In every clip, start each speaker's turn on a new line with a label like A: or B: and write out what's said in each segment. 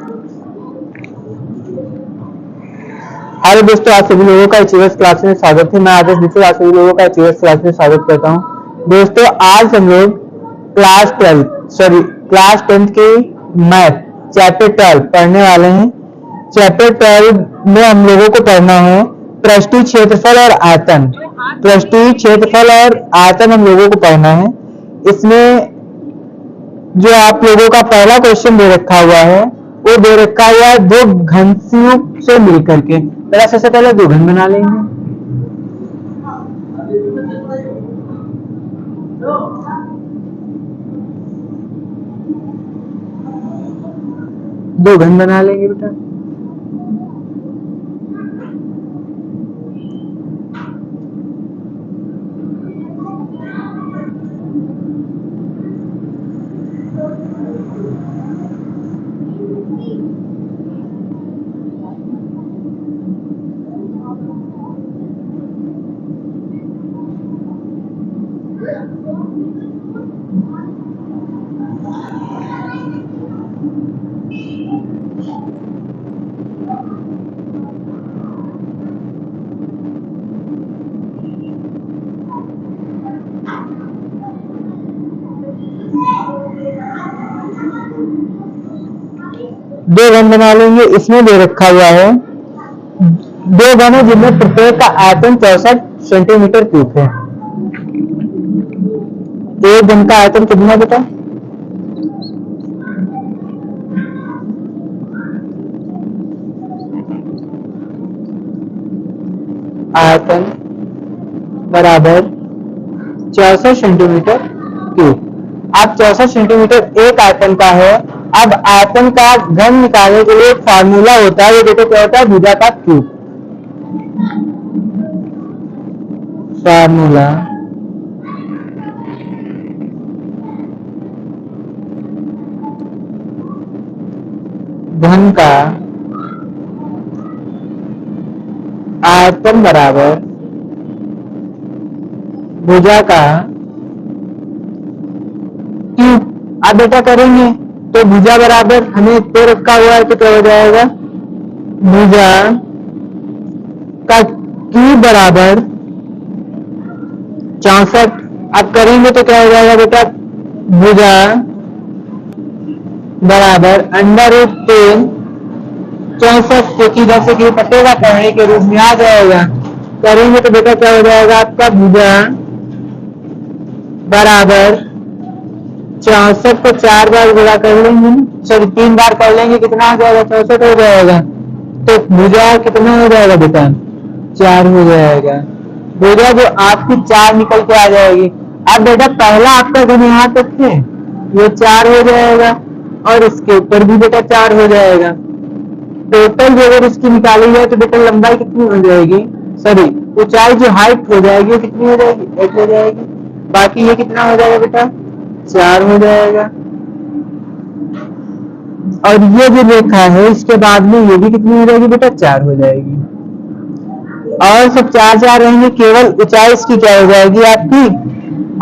A: Hello दोस्तों, आप सभी लोगों का एचएस क्लास में स्वागत है। मैं आदर्श मिश्र आप सभी लोगों का एचएस क्लास में स्वागत करता हूं। दोस्तों, आज हम लोग क्लास 10 के मैथ चैप्टर 12 पढ़ने वाले हैं। चैप्टर 12 में हम लोगों को पढ़ना है पृष्ठीय क्षेत्रफल और आयतन। पृष्ठीय क्षेत्रफल और आयतन हम लोगों को पढ़ना है। इसमें जो आप लोगों का पहला क्वेश्चन दे रखा हुआ है वो दे रखा हुआ है दो घनसियों से मिलकर के। पहला सबसे पहले दो घन बना लेंगे। दो घन बना लेंगे बेटा। दो घन बना लेंगे। इसमें दे रखा हुआ है दो घन है जिनमें प्रत्येक का आयतन 64 सेंटीमीटर क्यूब है। एक घन का आयतन कितना बेटा? आयतन बराबर 64 सेंटीमीटर क्यूब। अब 64 सेंटीमीटर एक आयतन का है। अब आयतन का घन निकालने के लिए एक फार्मूला होता है, ये देखो क्या होता है, भुजा का क्यूब। फार्मूला घन का आयतन बराबर भुजा का क्यूब। अब बेटा करेंगे तो भुजा बराबर हमें दे रखा हुआ है तो क्या हो जाएगा, भुजा का क्यूब बराबर 64। अब करेंगे तो क्या हो जाएगा बेटा, भुजा बराबर √3 64, क्योंकि इधर से क्यूब कटेगा पढ़ने के रूप में आ जाएगा। करेंगे तो बेटा क्या हो जाएगा आपका, भुजा बराबर 64 को 4 बार गुणा कर लेंगे, सॉरी 3 बार कर लेंगे, कितना हो जाएगा, 64 हो जाएगा। तो भुजा कितना हो जाएगा बेटा, 4 हो जाएगा। भुजा जो आपकी 4 निकल के आ जाएगी। अब बेटा पहला आपका घन यहाँ तक है, ये 4 हो जाएगा और इसके ऊपर भी बेटा 4 हो जाएगा। टोटल जो अगर इसकी निकाली जाए तो बेटा लंबाई कितनी हो जाएगी, सॉरी ऊंचाई जो हाइट हो जाएगी वो कितनी हो जाएगी, 8 हो जाएगी। बाकी ये कितना हो जाएगा बेटा, 4 हो जाएगा। और ये जो रेखा है इसके बाद में ये भी कितनी हो जाएगी बेटा, 4 हो जाएगी। और सब 4 रहेंगे, केवल ऊंचाई इसकी क्या हो जाएगी आपकी,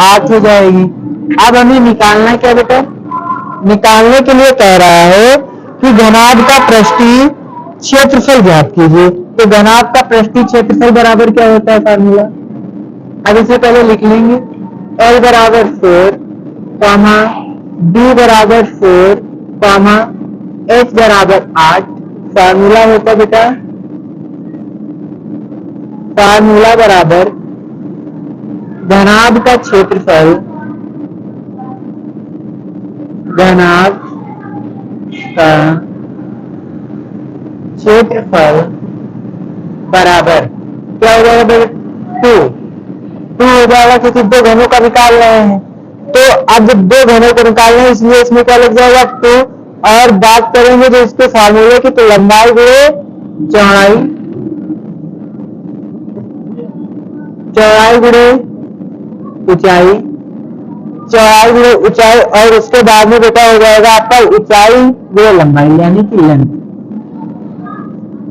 A: 8 हो जाएगी। अब हमें निकालना क्या बेटा, निकालने के लिए कह रहा है कि घनाभ का पृष्ठीय क्षेत्रफल ज्ञात कीजिए। तो घनाभ का पृष्ठीय क्षेत्रफल बराबर क्या होता है फार्मूला, अब इसे पहले लिख लेंगे। L बराबर 4, B बराबर 4, H बराबर 8। फार्मूला होता बेटा, फार्मूला बराबर घनाभ का क्षेत्रफल, घनाभ का क्षेत्रफल बराबर क्या हो जाएगा बेटा, 2 हो जाएगा, क्योंकि दो घनों का निकाल रहे हैं। तो अब जब दो घनों को निकाल रहे हैं इसलिए इसमें क्या लग जाएगा, 2। और बात करेंगे जो इसके फार्मूले की, तो लंबाई गुणे चौड़ाई, चौड़ाई गुणे ऊंचाई, चौड़ाई गुणे ऊंचाई, और उसके बाद में बेटा हो जाएगा आपका ऊंचाई गुणे लंबाई यानी कि लेंथ।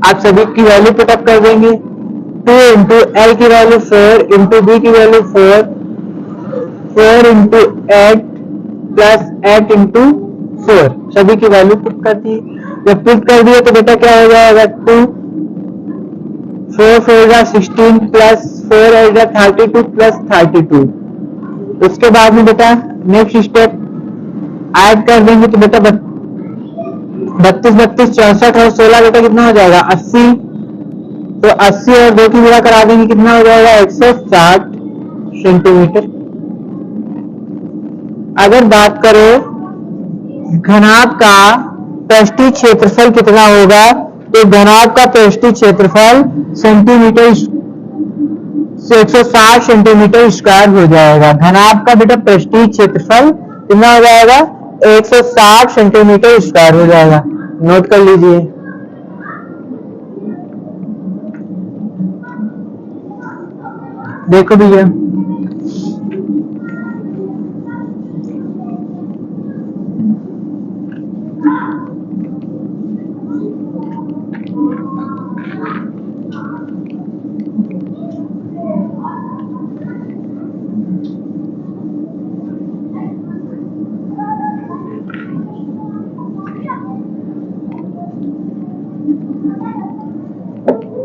A: आप सभी की वैल्यू पुटअप कर देंगे। 2 इंटू एल की वैल्यू 4, इंटू बी की वैल्यू 4, 4 इंटू 8 प्लस 8 इंटू 4, सभी की वैल्यू पुट कर दी। जब पुट कर दिए तो बेटा क्या हो जाएगा 2, 4 4 16 प्लस 4 32 प्लस 32। उसके बाद में बेटा नेक्स्ट स्टेप ऐड कर देंगे तो बेटा 32 32 64 और 16 बेटा कितना हो जाएगा 80। तो 80 और 2 की गुणा करा देंगे कितना हो जाएगा 160 सेंटीमीटर। अगर बात करें घनाभ का पृष्ठीय क्षेत्रफल कितना होगा तो घनाभ का पृष्ठीय क्षेत्रफल सेंटीमीटर 160 सेंटीमीटर स्क्वायर हो जाएगा। घनाभ का बेटा पृष्ठीय क्षेत्रफल कितना हो जाएगा 160 सेंटीमीटर स्क्वायर हो जाएगा। नोट कर लीजिए। देखो भैया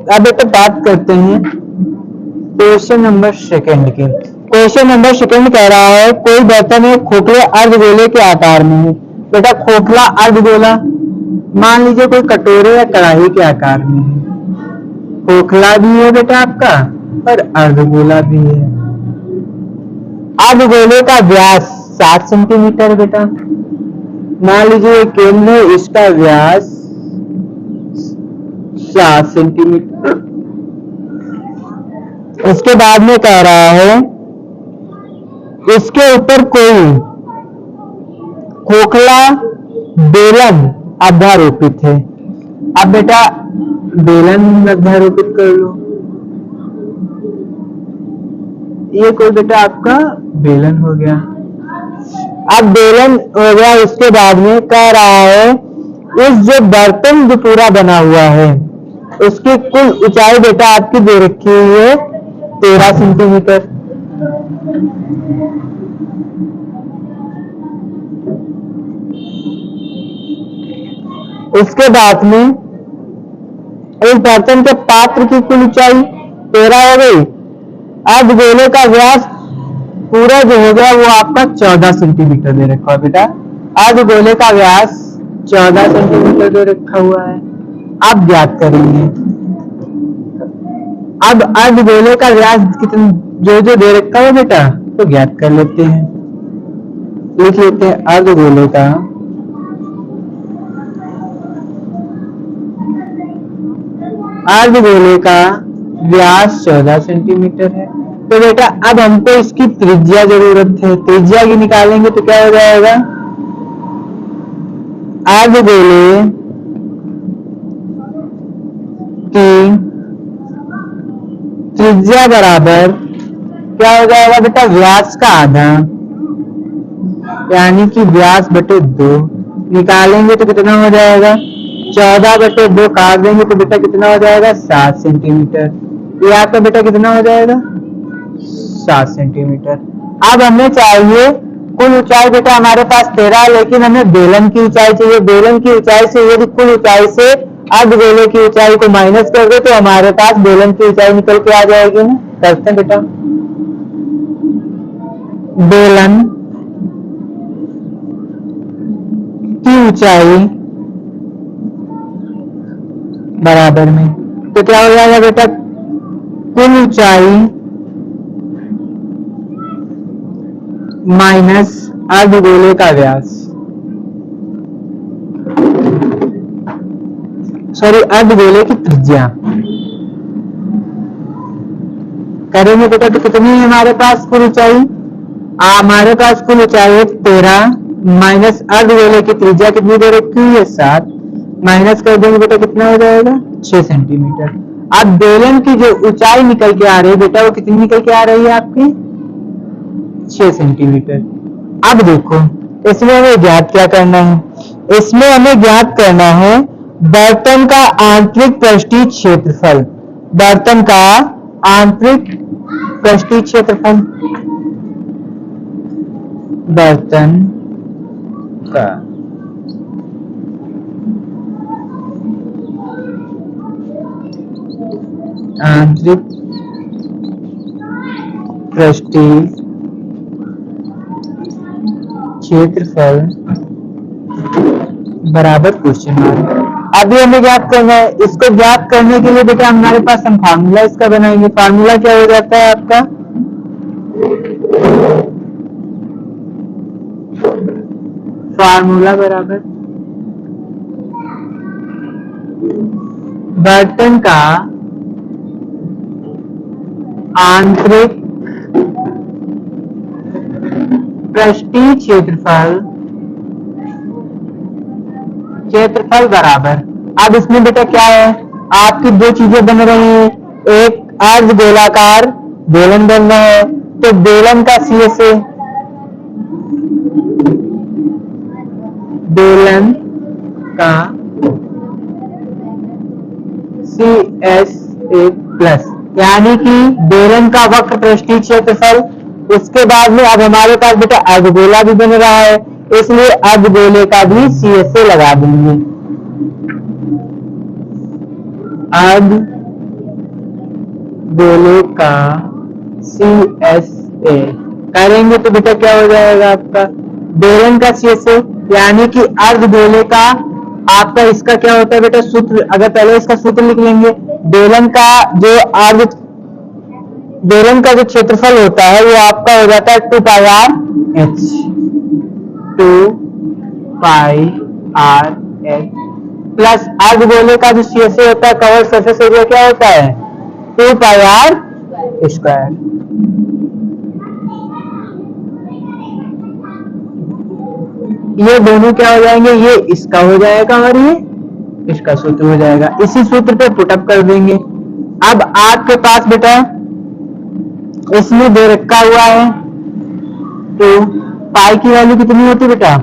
A: अब बेटा बात करते हैं क्वेश्चन नंबर सेकंड की। क्वेश्चन नंबर सेकंड कह रहा है कोई बर्तन एक खोखले अर्धगोले के आकार में है। बेटा खोखला अर्धगोला मान लीजिए कोई कटोरे या कढ़ाई के आकार में है। खोखला भी है बेटा आपका और अर्धगोला भी है। अर्धगोले का व्यास 7 सेंटीमीटर बेटा। मान लीजिए केंद्र है इसका व्यास 7 सेंटीमीटर। उसके बाद में कह रहा है इसके ऊपर कोई खोखला बेलन अध्यारोपित है। अब बेटा बेलन अध्यारोपित कर लो। ये कोई बेटा आपका बेलन हो गया। अब बेलन हो गया उसके बाद में कह रहा है इस जो बर्तन जो पूरा बना हुआ है उसकी कुल ऊंचाई बेटा आपकी दे रखी हुई है 13 सेंटीमीटर। उसके बाद में इस बर्तन के पात्र की कुल ऊंचाई 13 हो गई। अर्धगोले का व्यास पूरा जो हो गया वो आपका 14 सेंटीमीटर दे रखा है बेटा। अर्धगोले का व्यास 14 सेंटीमीटर दे रखा हुआ है। अब ज्ञात करेंगे। अब अर्धगोले का व्यास कितना जो जो दे रखा है बेटा तो ज्ञात कर लेते हैं। लिख लेते हैं अर्धगोले का व्यास 14 सेंटीमीटर है। तो बेटा अब हमको इसकी त्रिज्या जरूरत है। त्रिज्या की निकालेंगे तो क्या हो जाएगा अर्धगोले की त्रिज्या बराबर क्या हो जाएगा बेटा व्यास का आधा यानी कि व्यास बटे 2 निकालेंगे तो कितना हो जाएगा 14 बटे 2 काट देंगे तो बेटा कितना हो जाएगा 7 सेंटीमीटर। ये आपका बेटा कितना हो जाएगा 7 सेंटीमीटर। अब हमें चाहिए कुल ऊंचाई बेटा हमारे पास 13 है लेकिन हमें बेलन की ऊंचाई चाहिए। बेलन की ऊंचाई से यदि कुल ऊंचाई से अर्धगोले की ऊंचाई को माइनस कर दे तो हमारे पास बेलन की ऊंचाई निकल के आ जाएगी ना। करते हैं बेटा बेलन की ऊंचाई बराबर में तो क्या हो जाएगा बेटा कुल ऊंचाई माइनस अर्धगोले का व्यास सॉरी अर्धगोले की त्रिज्या करेंगे बेटा तो कितनी है हमारे पास कुल ऊंचाई। हमारे पास कुल ऊंचाई है 13 माइनस अर्धगोले की त्रिज्या कितनी दे रखी हुई है 7 माइनस कर देंगे बेटा कितना हो जाएगा 6 सेंटीमीटर। अब बेलन की जो ऊंचाई निकल के आ रही है बेटा वो कितनी निकल के आ रही है आपकी 6 सेंटीमीटर। अब देखो इसमें हमें ज्ञात क्या करना है। इसमें हमें ज्ञात करना है बर्तन का आंतरिक पृष्ठीय क्षेत्रफल। बर्तन का आंतरिक पृष्ठीय क्षेत्रफल बर्तन का आंतरिक पृष्ठीय क्षेत्रफल बराबर क्वेश्चन मार्क। अभी हमें ज्ञात करना है। इसको ज्ञात करने के लिए बेटा हमारे पास हम फार्मूला इसका बनाएंगे। फार्मूला क्या हो जाता है आपका, फार्मूला बराबर बर्तन का आंतरिक पृष्ठीय क्षेत्रफल बराबर। अब इसमें बेटा क्या है, आपकी दो चीजें बन रही हैं, एक अर्ध गोलाकार बेलन बन रहा है, तो बेलन का CSA, बेलन का CSA प्लस, यानी कि बेलन का वक्र पृष्ठीय क्षेत्रफल। उसके बाद में अब हमारे पास बेटा अर्धगोला भी बन रहा है, इसलिए अर्धगोले का भी CSA लगा देंगे। अर्धगोले का CSA करेंगे तो बेटा क्या हो जाएगा आपका, बेलन का CSA, यानी कि अर्धगोले का आपका इसका क्या होता है बेटा सूत्र, अगर पहले इसका सूत्र लिख लेंगे, बेलन का जो क्षेत्रफल होता है वो आपका हो जाता है 2πr/h, 2πr/h प्लस अर्धगोले का जो CSA होता है, कवर सरफेस एरिया, क्या होता है 2πr²। ये दोनों क्या हो जाएंगे, ये इसका हो जाएगा और ये इसका सूत्र हो जाएगा। इसी सूत्र पे पुटअप कर देंगे। अब आपके पास बेटा इसमें दे रखा हुआ है, तो पाई की वैल्यू कितनी होती बेटा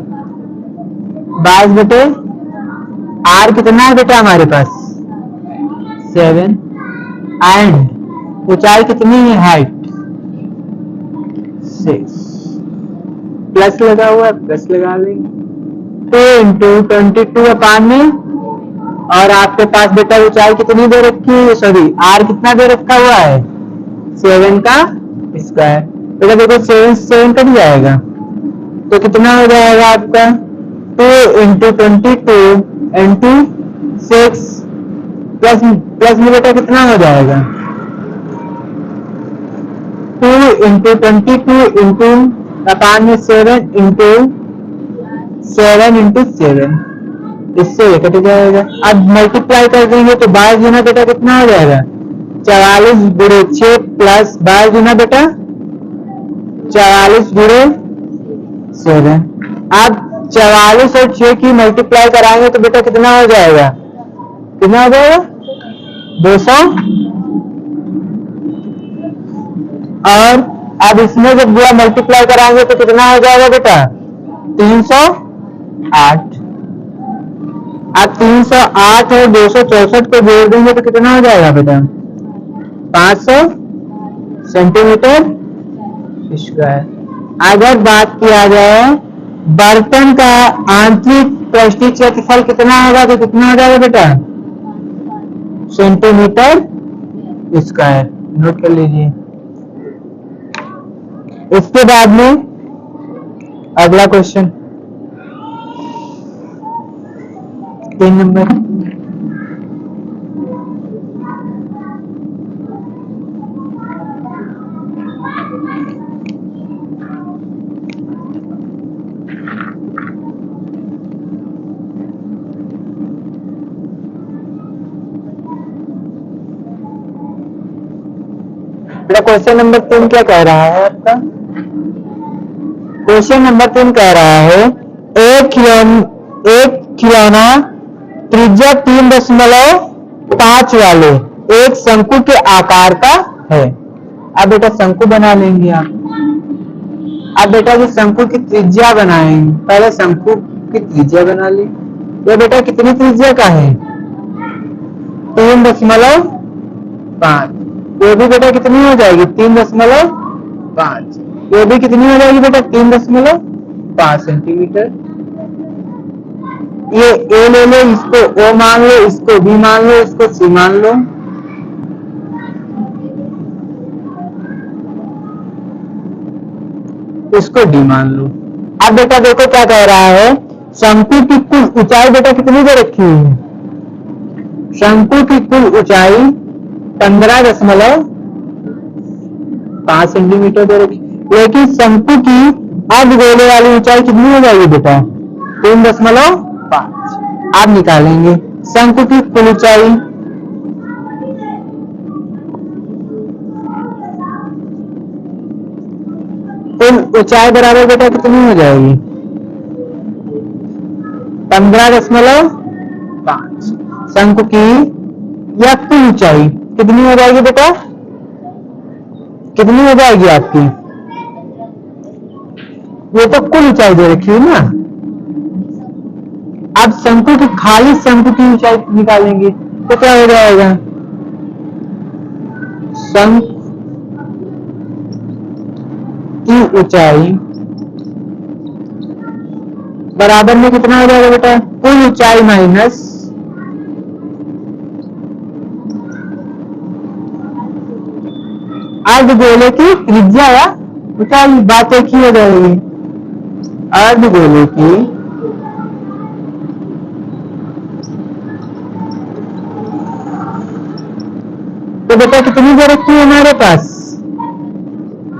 A: 22/r कितना है बेटा हमारे पास 7, एंड ऊंचाई कितनी है हाइट 6, प्लस लगा हुआ है, प्लस लगा लेंगे 2 × 22 में, और आपके पास बेटा ऊंचाई कितनी दे रखी है, सॉरी r कितना दे रखा हुआ है 7 का स्क्वायर। बेटा देखो 7 7 कट जाएगा तो कितना हो जाएगा आपका 2 × 22 × 6 प्लस में बेटा कितना हो जाएगा 2 × 22 × 7 × 7, इससे ये कट जाएगा। अब मल्टीप्लाई कर देंगे तो 22 गुना बेटा कितना हो जाएगा 44 × 6 प्लस 22 गुना बेटा 44 × 7। अब 44 और 6 की मल्टीप्लाई कराएंगे तो बेटा कितना हो जाएगा, कितना हो जाएगा 200, और अब इसमें जब पूरा मल्टीप्लाई कराएंगे तो कितना हो जाएगा बेटा 308। अब 308 और 264 को जोड़ देंगे तो कितना हो जाएगा बेटा 500 सेंटीमीटर स्क्वायर। अगर बात किया जाए बर्तन का आंतरिक पृष्ठीय क्षेत्रफल कितना होगा तो कितना हो जाएगा बेटा सेंटीमीटर स्क्वायर, नोट कर लीजिए। इसके बाद में अगला क्वेश्चन 3 नंबर, क्वेश्चन नंबर 3 क्या कह रहा है आपका, क्वेश्चन नंबर 3 कह रहा है एक खिलौना त्रिज्या 3.5 वाले एक शंकु के आकार का है। अब बेटा शंकु बना लेंगे आप। अब बेटा जो शंकु की त्रिज्या बनाएंगे, पहले शंकु की त्रिज्या बना ली। ये बेटा कितनी त्रिज्या का है 3.5, ये भी बेटा कितनी हो जाएगी 3.5, ये भी कितनी हो जाएगी बेटा 3.5 सेंटीमीटर। ये ए ले लो, इसको ओ मान लो, इसको बी मान लो, इसको सी मान लो। इसको डी मान लो। अब बेटा देखो क्या कह रहा है, शंकु की कुल ऊंचाई बेटा कितनी दे रखी हुई है, शंकु की कुल ऊंचाई 15.5 सेंटीमीटर दे रखी, लेकिन शंकु की अर्धगोले वाली ऊंचाई कितनी हो जाएगी बेटा 3.5। आप निकालेंगे शंकु की कुल ऊंचाई, कुल ऊंचाई बराबर बेटा कितनी हो जाएगी 15.5। शंकु की या कुल ऊंचाई कितनी हो जाएगी बेटा, कितनी हो जाएगी आपकी, ये तो कुल ऊंचाई दे रखी है ना। अब शंकु की खाली शंकु की ऊंचाई निकालेंगे तो क्या हो जाएगा, शंकु की ऊंचाई बराबर में कितना हो जाएगा बेटा, कुल ऊंचाई माइनस अर्धगोले की त्रिज्या या ऊंचाई, बात एक ही हो जाएगी। अर्धगोले की तो बेटा कितनी दे रखी है हमारे पास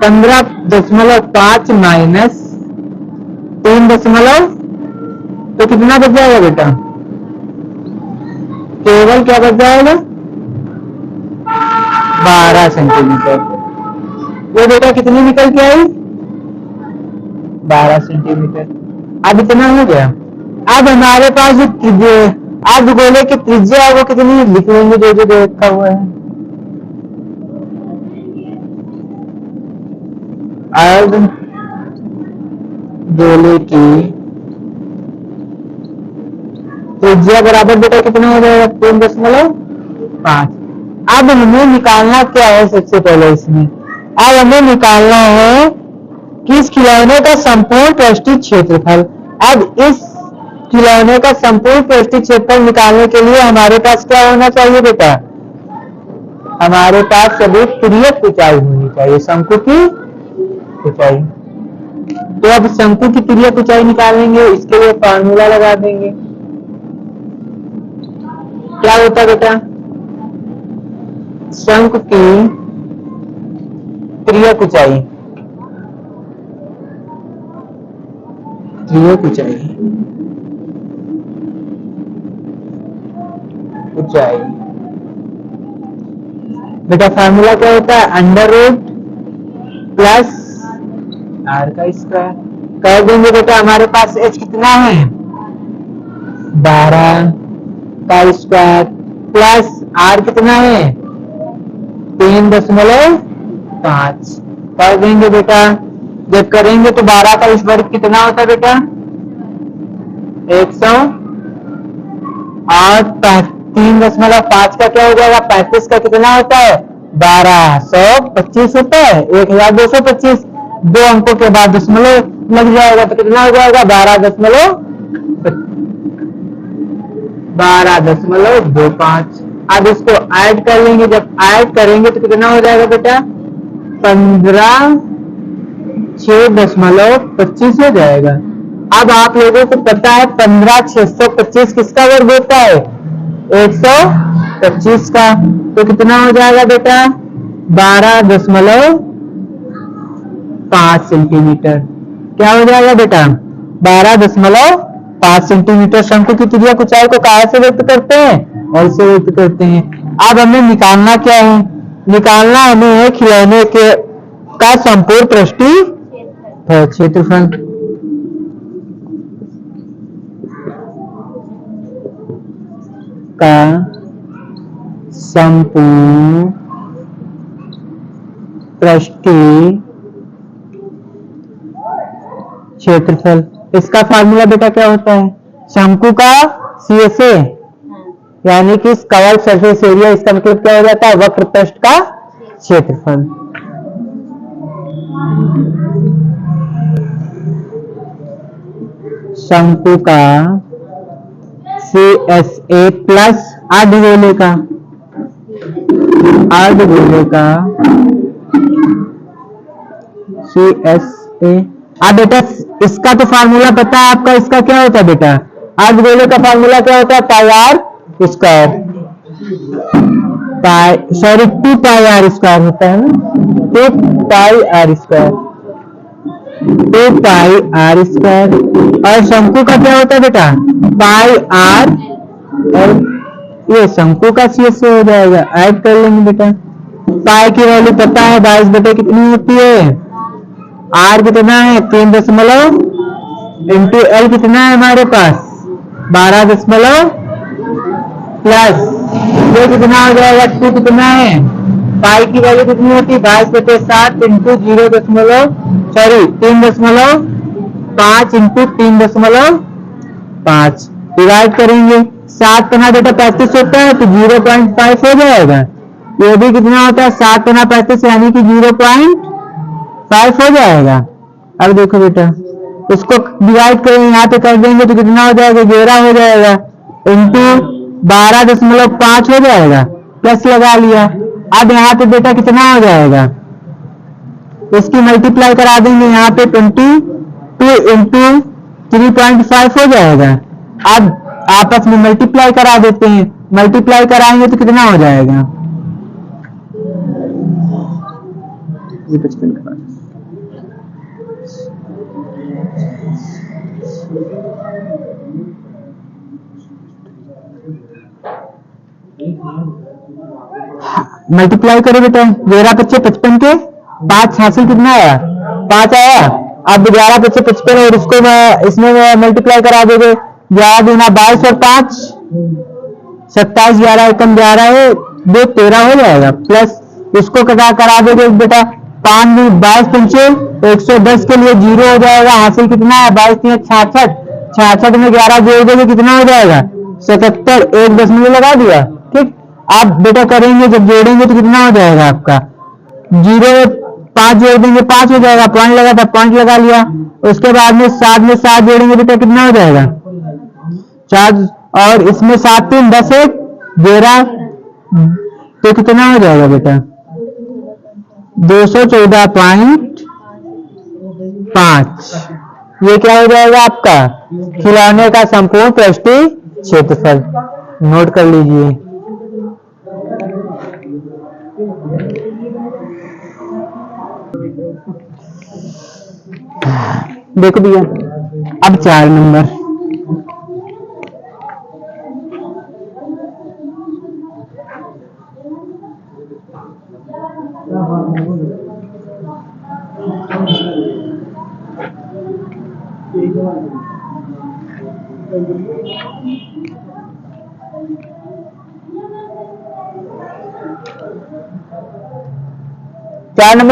A: 15.5 माइनस 3 तो कितना बच जाएगा बेटा, केवल क्या बच जाएगा 12 सेंटीमीटर। वो बेटा कितनी निकल के आई 12 सेंटीमीटर। अब इतना हो गया। अब हमारे पास जो अर्धगोले की त्रिज्या है वो कितनी लिख लेंगे, जो जो रखा हुआ है, अर्धगोले की त्रिज्या बराबर बेटा कितना हो जाएगा 3.5। अब हमें निकालना क्या है, सबसे पहले इसमें अब हमें निकालना है कि इस खिलौने का संपूर्ण पृष्ठीय क्षेत्रफल। अब इस खिलौने का संपूर्ण पृष्ठीय क्षेत्रफल निकालने के लिए हमारे पास क्या होना चाहिए बेटा, हमारे पास सभी तिर्यक ऊंचाई होनी चाहिए, शंकु की ऊंचाई। तो अब शंकु की तिर्यक ऊंचाई निकालेंगे, इसके लिए फार्मूला लगा देंगे। क्या होता है बेटा, शंकु की तिर्यक ऊंचाई, तिर्यक ऊंचाई ऊंचाई बेटा फार्मूला क्या होता है, अंडर रूट प्लस आर का स्क्वायर। कर देंगे बेटा हमारे पास एच कितना है 12 का स्क्वायर प्लस आर कितना है 3.5 कर देंगे बेटा। जब करेंगे तो 12 का वर्ग कितना होता है बेटा 100 और 3.5 का क्या हो जाएगा 35 का कितना होता है 1225 होता है 1225, 2 अंकों के बाद दशमलव लग जाएगा तो कितना हो जाएगा 12.25। अब इसको ऐड कर लेंगे, जब ऐड करेंगे तो कितना हो जाएगा बेटा 15/6.25 हो जाएगा। अब आप लोगों को पता है 15/625 किसका वर्ग होता है 125 का, तो कितना हो जाएगा बेटा 12.5 सेंटीमीटर। क्या हो जाएगा बेटा 12.5 सेंटीमीटर। शंकु की तिर्यक ऊंचाई को कहाँ से व्यक्त करते हैं, और से व्यक्त करते हैं। अब हमें निकालना क्या है, निकालना हमें खिलौने के का संपूर्ण पृष्ठीय क्षेत्रफल। का संपूर्ण पृष्ठीय क्षेत्रफल। इसका फार्मूला बेटा क्या होता है, शंकु का CSA यानी कि कवर्ड सरफेस एरिया, इसका मतलब क्या हो जाता है वक्र पृष्ठ का क्षेत्रफल। शंकु का CSA प्लस अर्धगोले का CSA अब बेटा इसका तो फार्मूला पता है आपका, इसका क्या होता है बेटा, अर्धगोले का फार्मूला क्या होता है, pi R square, pi sorry 2 pi R square होता है ना, 2 pi R square, 2 pi R square. और शंकु का क्या होता है बेटा, पाई आर, और ये शंकु का सीएस से हो जाएगा, ऐड कर लेंगे बेटा। पाई की वैल्यू पता है 22 बटे कितनी होती है, आर कितना है 3 इंटू एल कितना है हमारे पास 12 प्लस ये कितना हो जाएगा 2 कितना है, पाई की वैल्यू कितनी होती है 22/7 इंटू 3.5 इंटू 3.5 डिवाइड करेंगे, 7 पना बेटा 35 होता है तो 0.5 हो जाएगा, ये भी कितना होता है 7 पना 35 यानी कि 0.5 हो जाएगा। अब देखो बेटा इसको डिवाइड करेंगे, यहाँ पे कर देंगे तो कितना हो जाएगा 11 हो जाएगा इंटू 12.5 हो जाएगा, प्लस लगा लिया। अब यहाँ पे बेटा कितना हो जाएगा, इसकी मल्टीप्लाई करा देंगे, यहाँ पे 22 इंटू 3.5 हो जाएगा। अब आपस में मल्टीप्लाई करा देते हैं, मल्टीप्लाई कराएंगे तो कितना हो जाएगा, ये 55 का मल्टीप्लाई करो बेटा, 11×5 के 5 हासिल कितना आया 5 आया। अब 11×55 और इसको इसमें मल्टीप्लाई करा दोगे, 11 दूना 22 और 5 27, 11 एकम 11 है 2 13 हो जाएगा, प्लस इसको करा दोगे बेटा 5 22 पंचे 110 के लिए 0 हो जाएगा, हासिल कितना है 22 66, 66 में 11 जोड़ दोगे कितना हो जाएगा 77, 1 दशमलव लगा दिया, ठीक। आप बेटा करेंगे जब जोड़ेंगे तो कितना हो जाएगा आपका 0 5 जोड़ देंगे 5 हो जाएगा, पॉइंट लगा था पॉइंट लगा लिया। उसके बाद में 7 जोड़ेंगे बेटा कितना हो जाएगा 4, और इसमें 7 3 10 1 11, तो कितना हो जाएगा बेटा 214.5। ये क्या हो जाएगा आपका खिलौने का संपूर्ण पृष्ठीय क्षेत्रफल, नोट कर लीजिए। देखो भैया अब 4 नंबर,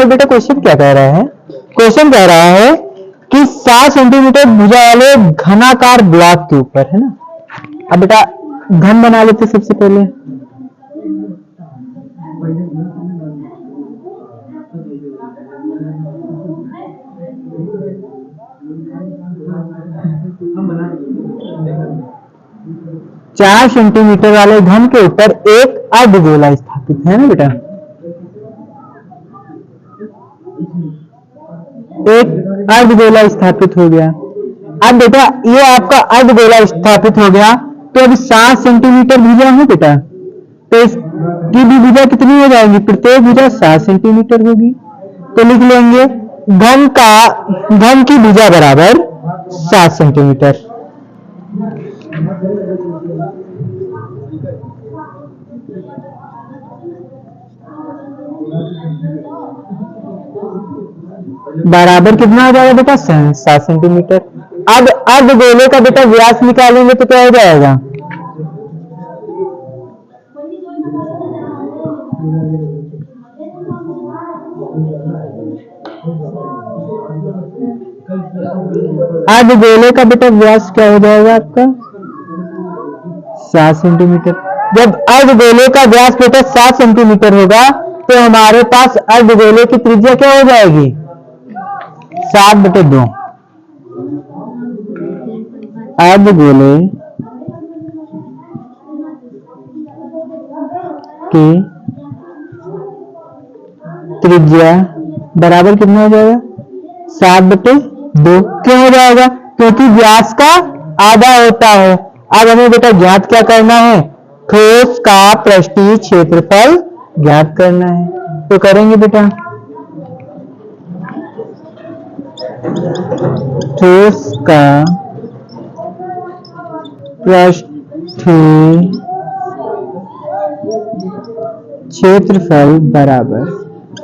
A: बेटा क्वेश्चन क्या कह रहा है, क्वेश्चन कह रहा है कि 7 सेंटीमीटर भुजा वाले घनाकार ब्लॉक के ऊपर, है ना। अब बेटा घन बना लेते सबसे पहले, चार सेंटीमीटर वाले घन के ऊपर एक अर्धगोला स्थापित है ना बेटा, एक अर्धगोला स्थापित हो गया। अब बेटा ये आपका अर्धगोला स्थापित हो गया, तो अब 7 सेंटीमीटर भुजा है बेटा, तो इसकी भी भुजा कितनी हो जाएगी, प्रत्येक भुजा 7 सेंटीमीटर होगी, तो लिख लेंगे घन की भुजा बराबर 7 सेंटीमीटर। बराबर कितना हो जाएगा बेटा 7 सेंटीमीटर। अब अर्धगोले का बेटा व्यास निकालेंगे तो क्या हो जाएगा, अर्धगोले का बेटा व्यास क्या हो जाएगा आपका 7 सेंटीमीटर। जब अर्धगोले का व्यास बेटा 7 सेंटीमीटर होगा तो हमारे पास अर्धगोले की त्रिज्या क्या हो जाएगी 7/2। अर्धगोले की त्रिज्या बराबर कितना हो जाएगा 7/2। 2 क्यों हो जाएगा? क्योंकि व्यास का आधा होता है। अब हमें बेटा ज्ञात क्या करना है? ठोस का पृष्ठीय क्षेत्रफल ज्ञात करना है। तो करेंगे बेटा, ठोस का पृष्ठीय क्षेत्रफल बराबर,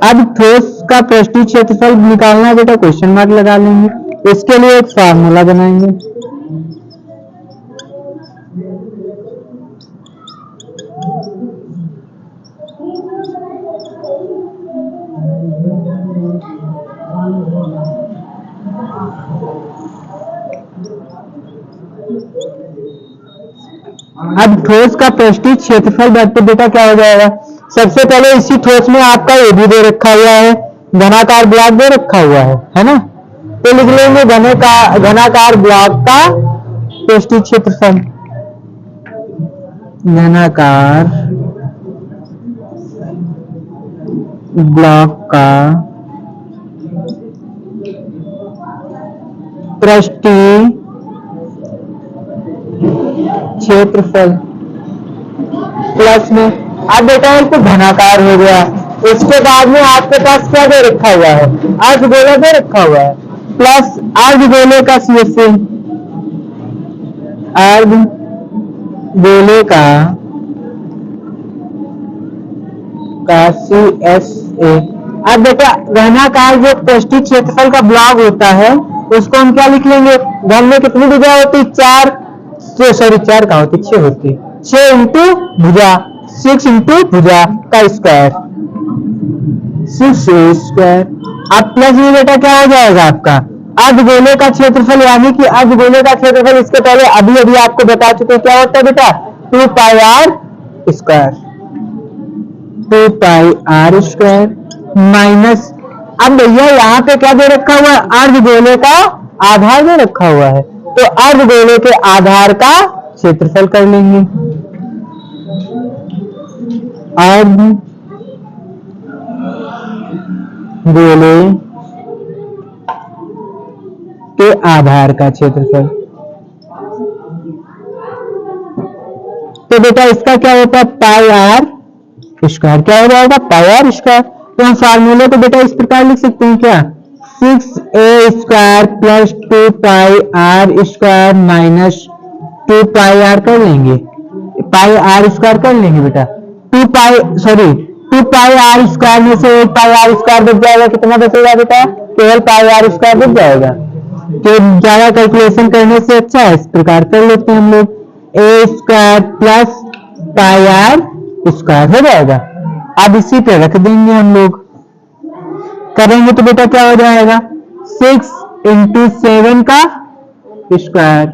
A: अब ठोस का पृष्ठीय क्षेत्रफल निकालना है बेटा, क्वेश्चन मार्क लगा लेंगे। इसके लिए एक फार्मूला बनाएंगे। अब ठोस का पृष्ठीय क्षेत्रफल तो बेटा क्या हो जाएगा? सबसे पहले इसी ठोस में आपका ये भी दे रखा हुआ है, घनाकार ब्लॉक दे रखा हुआ है ना? तो लिख लेंगे घनाकार ब्लॉक का पृष्ठीय क्षेत्रफल, घनाकार ब्लॉक का पृष्ठीय क्षेत्रफल प्लस में, अब बेटा इसको घनाकार हो गया। इसके बाद में आपके पास क्या दे रखा हुआ है? अर्धगोला दे रखा हुआ है, प्लस अर्धगोले का CSA, अर्धगोले का CSA। अब बेटा घनाकार जो पृष्ठीय क्षेत्रफल का ब्लॉक होता है उसको हम क्या लिख लेंगे? घन में कितनी भुजा होती? 4 का होती, 6 होती, 6 इंटू भुजा, 6 इंटू भुजा का स्क्वायर, 6 स्क्वायर। अब प्लस में बेटा क्या हो जाएगा आपका? अर्धगोले का क्षेत्रफल, यानी कि अर्धगोले का क्षेत्रफल इसके पहले अभी आपको बता चुके क्या होता है बेटा? 2 pi R square, 2 pi R square minus, अब भैया यहाँ पे क्या दे रखा हुआ है? अर्धगोले का आधार दे रखा हुआ है, तो अर्धगोले के आधार का क्षेत्रफल कर लेंगे। अर्धगोले के आधार का क्षेत्रफल, तो बेटा इसका क्या होता है? Pi R square. क्या हो जाएगा? पाई आर स्क्वायर। तो हम फार्मूले को बेटा इस प्रकार लिख सकते हैं क्या? 6a square plus 2 pi R square minus 2 pi R कर लेंगे, पाई आर स्क्वायर कर लेंगे बेटा। 2 पाई आर स्क्वायर में से 1 पाई आर स्क्वायर बच जाएगा, कितना बचेगा बेटा? केवल पाई आर स्क्वायर बच जाएगा। तो ज्यादा कैलकुलेशन करने से अच्छा है इस प्रकार कर लेते हैं हम लोग, a square plus pi R square हो जाएगा। अब इसी पे रख देंगे हम लोग, करेंगे तो बेटा क्या हो जाएगा? 6 इंटू 7 का स्क्वायर,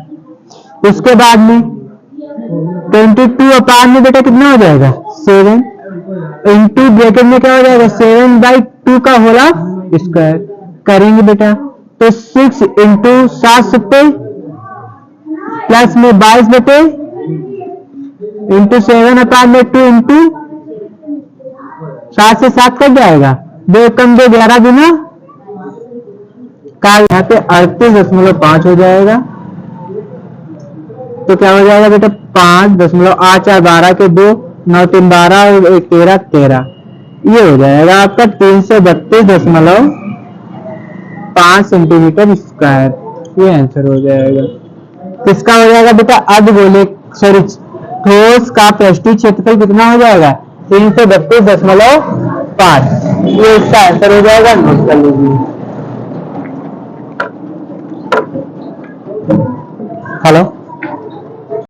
A: उसके बाद में 22 अपान में बेटा कितना हो जाएगा? 7 इंटू ब्रैकेट में क्या हो जाएगा? 7/2 का होला स्क्वायर करेंगे बेटा, तो 6 इंटू 7 सत्ते प्लस में 22 बटे इंटू 7 अपान में 2 इंटू 7 से 7 कट जाएगा, 2 कम 2 11 गुना का, यहाँ पे 38.5 हो जाएगा। तो क्या हो जाएगा बेटा? 5.8 4 12 के 2 9 3 12 और 1 13 13, ये हो जाएगा आपका 332.5 सेंटीमीटर स्क्वायर, ये आंसर हो जाएगा। इसका हो जाएगा बेटा अर्धगोले ठोस का पृष्ठीय क्षेत्रफल कितना हो जाएगा? 332.5, ये इसका आंसर हो जाएगा। नोट कर लीजिए। हेलो।